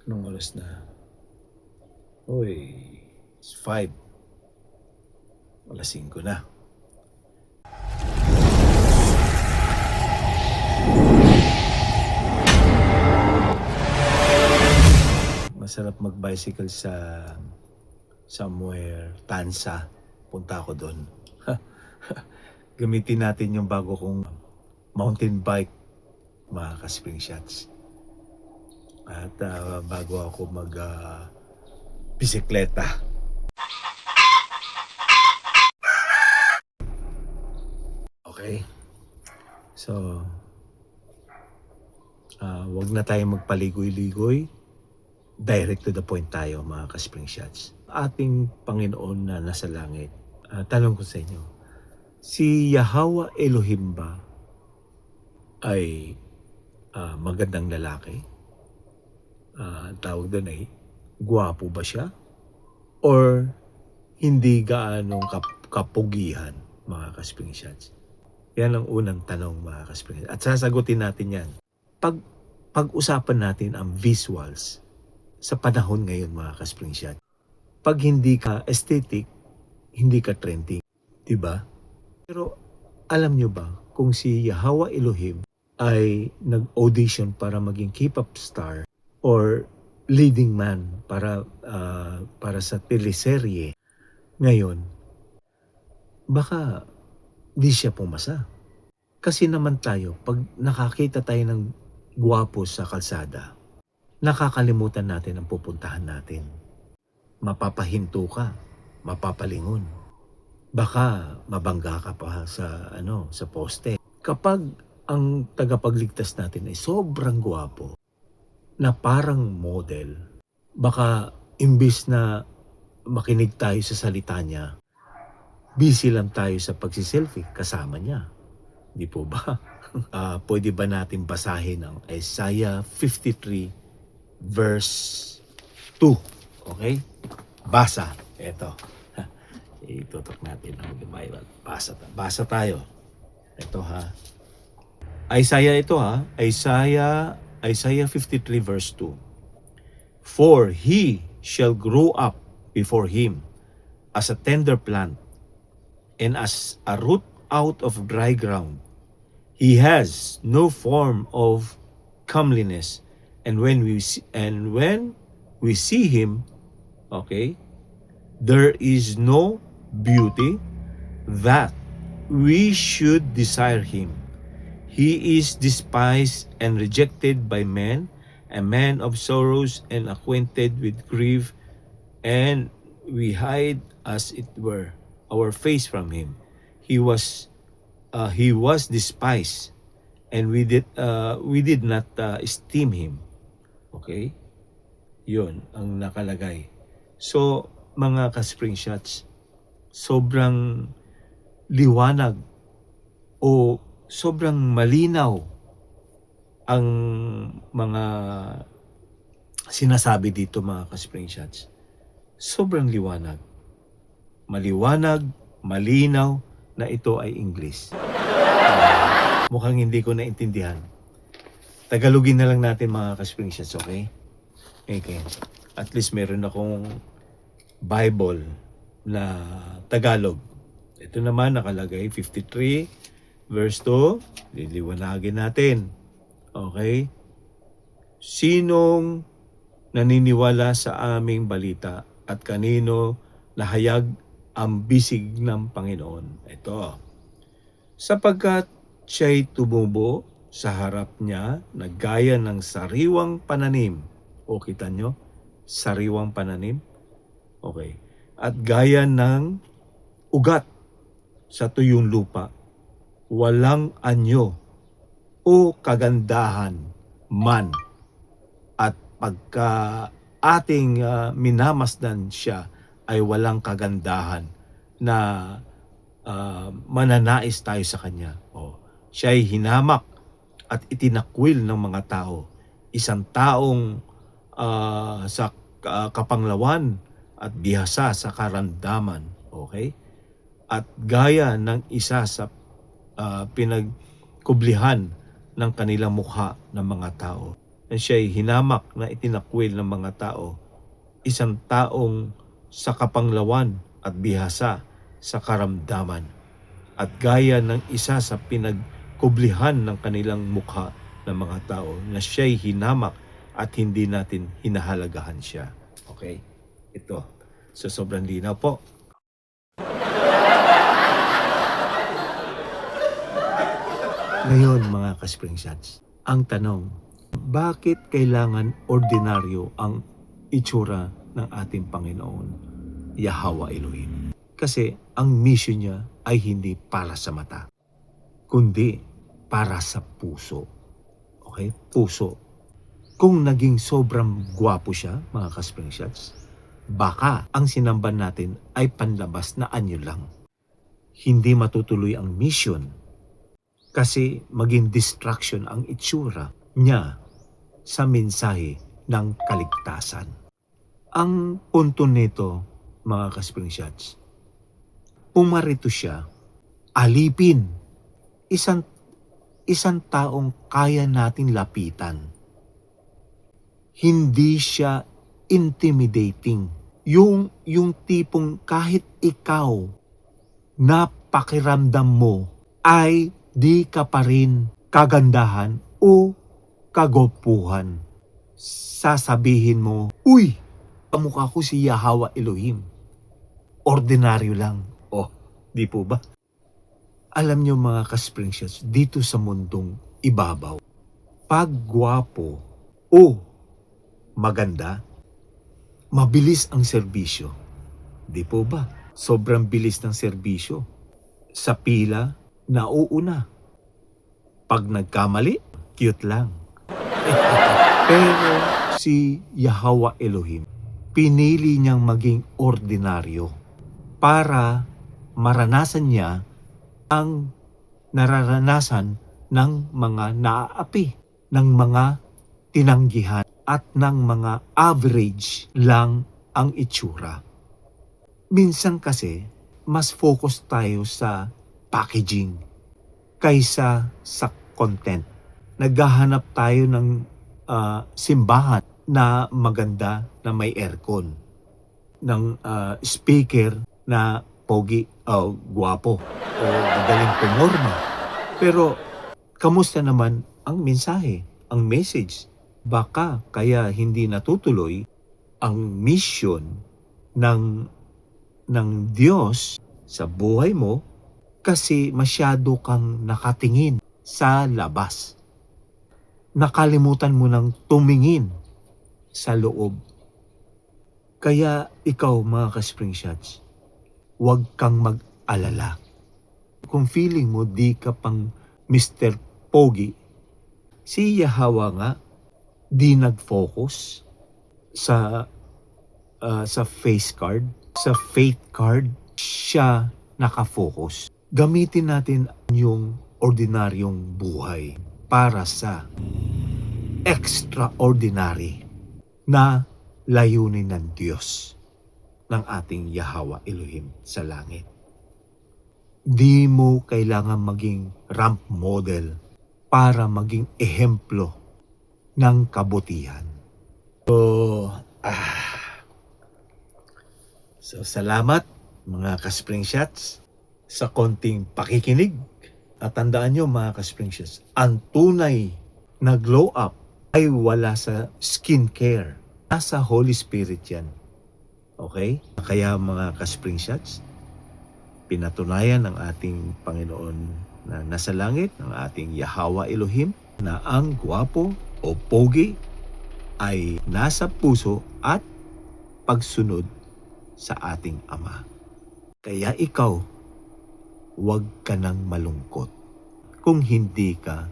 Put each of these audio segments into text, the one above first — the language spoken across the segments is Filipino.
Anong oras na? Uy, it's 5. Alas 5 na. Masarap mag-bicycle sa somewhere, Tansa. Punta ako doon. Gamitin natin yung bago kong mountain bike, mga ka-spring shots. At bago ako bisikleta. Okay? So, wag na tayong magpaligoy-ligoy. Direct to the point tayo, mga ka-spring shots. Ating Panginoon na nasa langit, tanong ko sa inyo, si Yahweh Elohim ba ay magandang lalaki? Tawag doon ay, gwapo ba siya? Or hindi gaanong kapugihan, mga ka-spring shots? Yan ang unang tanong, mga ka-spring shots. At sasagutin natin yan. Pag-usapan natin ang visuals sa panahon ngayon, mga ka-spring shot. Pag hindi ka aesthetic, hindi ka trending. Diba? Pero alam nyo ba kung si Yahweh Elohim ay nag-audition para maging K-pop star or leading man para sa teleserye ngayon, baka di siya pumasa. Kasi naman tayo, pag nakakita tayo ng gwapo sa kalsada, nakakalimutan natin ang pupuntahan natin. Mapapahinto ka, mapapalingon. Baka mabangga ka pa sa poste. Kapag ang tagapagligtas natin ay sobrang gwapo, na parang model, baka imbis na makinig tayo sa salita niya, busy lang tayo sa pagsiselfie kasama niya. Di po ba? Pwede ba natin basahin ang Isaiah 53 verse 2. Okay? Basa. Ito. Itutok natin ang Bible. Basa tayo. Ito ha. Isaiah ito ha. Isaiah 53 verse 2. For he shall grow up before him as a tender plant and as a root out of dry ground. He has no form of comeliness. And when we see him, okay, there is no beauty that we should desire him. He is despised and rejected by men, a man of sorrows and acquainted with grief, and we hide, as it were, our face from him. He was despised, and we did not esteem him. Okay? Yun ang nakalagay. So, mga ka-spring shots, sobrang liwanag o sobrang malinaw ang mga sinasabi dito, mga ka-spring shots. Sobrang liwanag. Maliwanag, malinaw na ito ay English. Mukhang hindi ko naintindihan. Tagalogin na lang natin, mga ka-spring shots, okay? Okay. At least meron akong Bible na Tagalog. Ito naman nakalagay 53 verse 2. Liliwanagin natin. Okay? Sinong naniniwala sa aming balita at kanino nahayag ang bisig ng Panginoon? Ito. Sapagkat siya'y tumubo sa harap niya na gaya ng sariwang pananim. O kita nyo? Sariwang pananim. Okay. At gaya ng ugat sa tuyong lupa. Walang anyo o kagandahan man. At pagka ating minamasdan siya ay walang kagandahan na mananais tayo sa kanya. Siya'y hinamak at itinakwil ng mga tao. Isang taong sa kapanglawan at bihasa sa karamdaman. Okay? At gaya ng isa sa pinagkublihan ng kanilang mukha ng mga tao. na siya'y hinamak na itinakwil ng mga tao, isang taong sa kapanglawan at bihasa sa karamdaman, at gaya ng isa sa pinagkublihan ng kanilang mukha ng mga tao na siya'y hinamak at hindi natin hinahalagahan siya. Okay? Ito. So sobrang linaw po. Ngayon mga ka-Spring Shots, ang tanong, bakit kailangan ordinaryo ang itsura ng ating Panginoon, Yahweh Elohim? Kasi ang mission niya ay hindi para sa mata, kundi para sa puso. Okay? Puso. Kung naging sobrang gwapo siya, mga ka-Spring Shots, baka ang sinamban natin ay panlabas na anyo lang. Hindi matutuloy ang mission kasi maging distraction ang itsura niya sa mensahe ng kaligtasan. Ang punto nito, mga ka-Spring Shots, pumarito siya, alipin, isang taong kaya nating lapitan. Hindi siya intimidating. Yung tipong kahit ikaw na pakiramdam mo ay di ka pa rin kagandahan o kagopuhan. Sasabihin mo, uy, kamukha ko si Yahweh Elohim. Ordinaryo lang. Oh, di po ba? Alam niyo mga ka-Spring Shots, dito sa mundong ibabaw, pag gwapo o maganda, mabilis ang serbisyo. Di po ba? Sobrang bilis ng serbisyo. Sa pila, nauuna. Pag nagkamali, cute lang. Pero si Yahweh Elohim, pinili niyang maging ordinaryo para maranasan niya ang nararanasan ng mga naaapi, ng mga tinanggihan, at ng mga average lang ang itsura. Minsan kasi, mas focus tayo sa packaging kaysa sa content. Naghahanap tayo ng simbahan na maganda na may aircon, ng speaker na pogi o gwapo o madaling pumorma. Pero kamusta naman ang mensahe, ang message? Baka kaya hindi natutuloy ang mission ng Diyos sa buhay mo kasi masyado kang nakatingin sa labas. Nakalimutan mo nang tumingin sa loob. Kaya ikaw mga ka-Spring Shots, huwag kang mag-alala. Kung feeling mo di ka pang Mr. Pogi, si Yahweh nga di nag-focus sa face card, sa faith card, siya nakafocus. Gamitin natin yung ordinaryong buhay para sa extraordinary na layunin ng Diyos, ng ating Yahweh Elohim sa langit. Di mo kailangan maging ramp model para maging ehemplo ng kabutihan. So, salamat mga ka-Spring Shots sa konting pakikinig. At tandaan nyo mga ka-Spring Shots, ang tunay na glow up ay wala sa skincare. Nasa Holy Spirit yan. Okay? Kaya mga ka-Spring Shots, pinatunayan ng ating Panginoon na nasa langit, ng ating Yahweh Elohim, na ang gwapo o pogi ay nasa puso at pagsunod sa ating Ama. Kaya ikaw, huwag ka nang malungkot kung hindi ka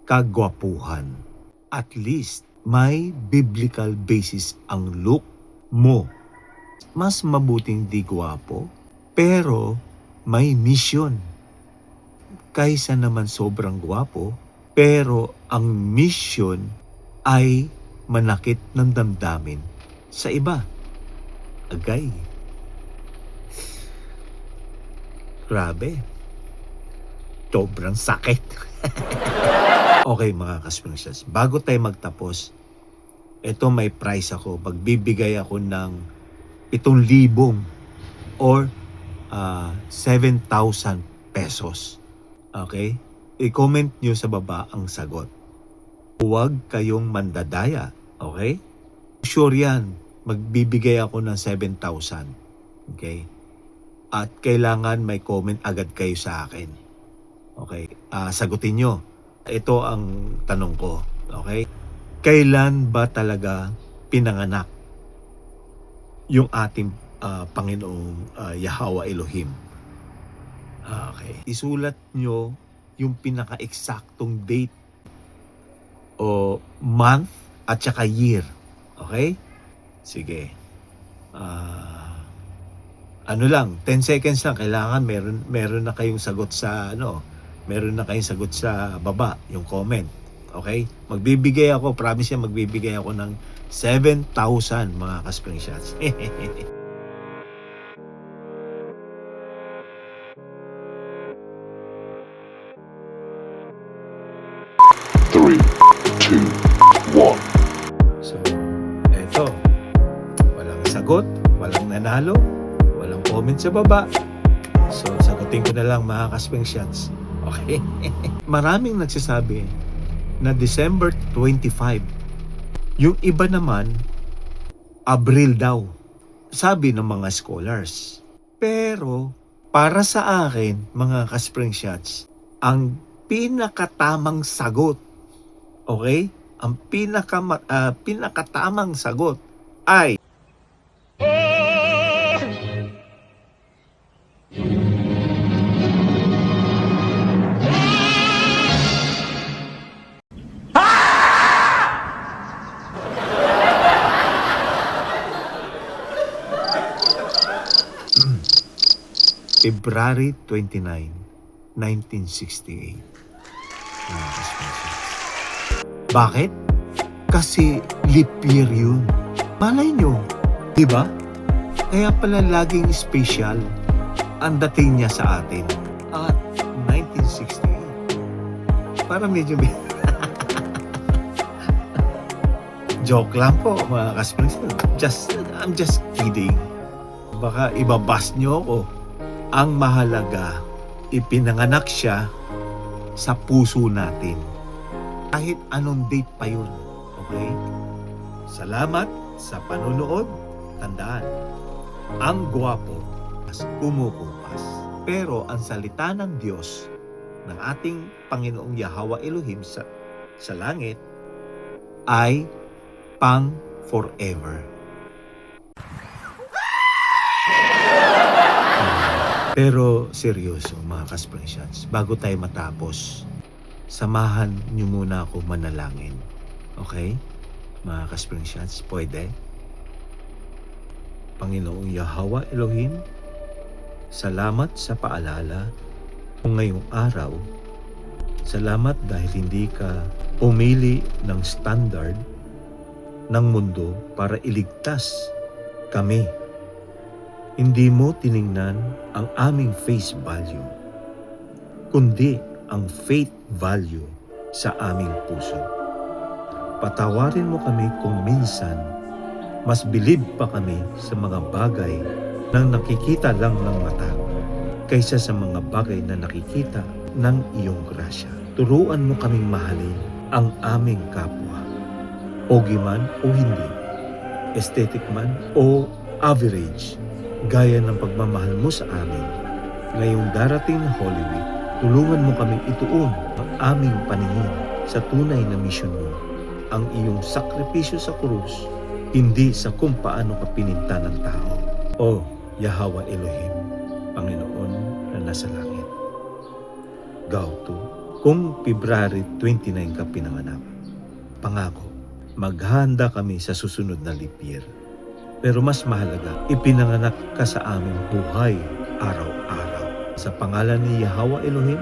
kagwapuhan. At least may biblical basis ang look mo. Mas mabuting di gwapo, pero may mission. Kaysa naman sobrang gwapo, pero ang mission ay manakit ng damdamin sa iba. Agay. Grabe. Sobrang sakit. Okay mga ka-Springsides, bago tayo magtapos, ito may price ako. Magbibigay ako ng 7,000 or 7,000 pesos. Okay? I-comment nyo sa baba ang sagot. Huwag kayong mandadaya. Okay? Sure yan. Magbibigay ako ng 7,000. Okay? At kailangan may comment agad kayo sa akin. Okay? Sagutin nyo. Ito ang tanong ko. Okay? Kailan ba talaga pinanganak yung ating Panginoong Yahweh Elohim? Okay. Isulat nyo yung pinaka-eksaktong date o month at saka year. Okay? Sige. Ano lang, 10 seconds lang. Kailangan meron na kayong sagot sa meron na kayong sagot sa baba, yung comment. Okay? Magbibigay ako, promise yan, magbibigay ako ng 7,000 mga ka-Springsides. 3, 2, 1. So, eto. Walang sagot, walang nanalo, walang comment sa baba. So, sagutin ko na lang mga ka-Springsides. Okay? Maraming nagsasabi na December 25. Yung iba naman, Abril daw. Sabi ng mga scholars. Pero, para sa akin, mga ka-Springsides, ang pinakatamang sagot, okay? Ang pinakatamang sagot ay February 29, 1968. Mga ka-Springsides. Bakit? Kasi leap year yun. Malay nyo, di ba? Kaya pala laging special ang dating niya sa atin. At 1968. Para medyo joke lang po mga ka-Springsides. I'm just kidding. Baka ibabas nyo ako. Ang mahalaga, ipinanganak siya sa puso natin. Kahit anong date pa yun. Okay? Salamat sa panunood. Tandaan, ang gwapo mas kumukupas. Pero ang salita ng Diyos ng ating Panginoong Yahweh Elohim sa langit ay pang forever. Pero seryoso mga ka-Springsides, bago tayo matapos, samahan niyo muna ako manalangin. Okay? Mga ka-Springsides, pwede? Panginoong Yahweh Elohim, salamat sa paalala kung ngayong araw. Salamat dahil hindi ka pumili ng standard ng mundo para iligtas kami. Hindi mo tiningnan ang aming face value, kundi ang faith value sa aming puso. Patawarin mo kami kung minsan mas bilib pa kami sa mga bagay na nakikita lang ng mata kaysa sa mga bagay na nakikita ng iyong grasya. Turuan mo kaming mahalin ang aming kapwa, pogi man o hindi, aesthetic man o average, gaya ng pagmamahal mo sa amin. Ngayong darating na Holy Week, tulungan mo kaming ituon ang aming paningin sa tunay na misyon mo, ang iyong sakripisyo sa krus, hindi sa kung paano ka pininta ng tao. O Yahweh Elohim, Panginoon na nasa langit. Gauto, kung February 29 ka pinanganak, pangako, maghahanda kami sa susunod na leap year. Pero mas mahalaga, ipinanganak ka sa aming buhay araw-araw. Sa pangalan ni Yahweh Elohim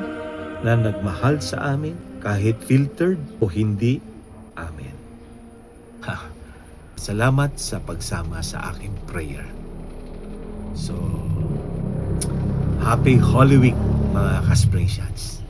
na nagmahal sa amin kahit filtered o hindi. Amen. Salamat sa pagsama sa aking prayer. So, happy Holy Week mga ka-Springsides.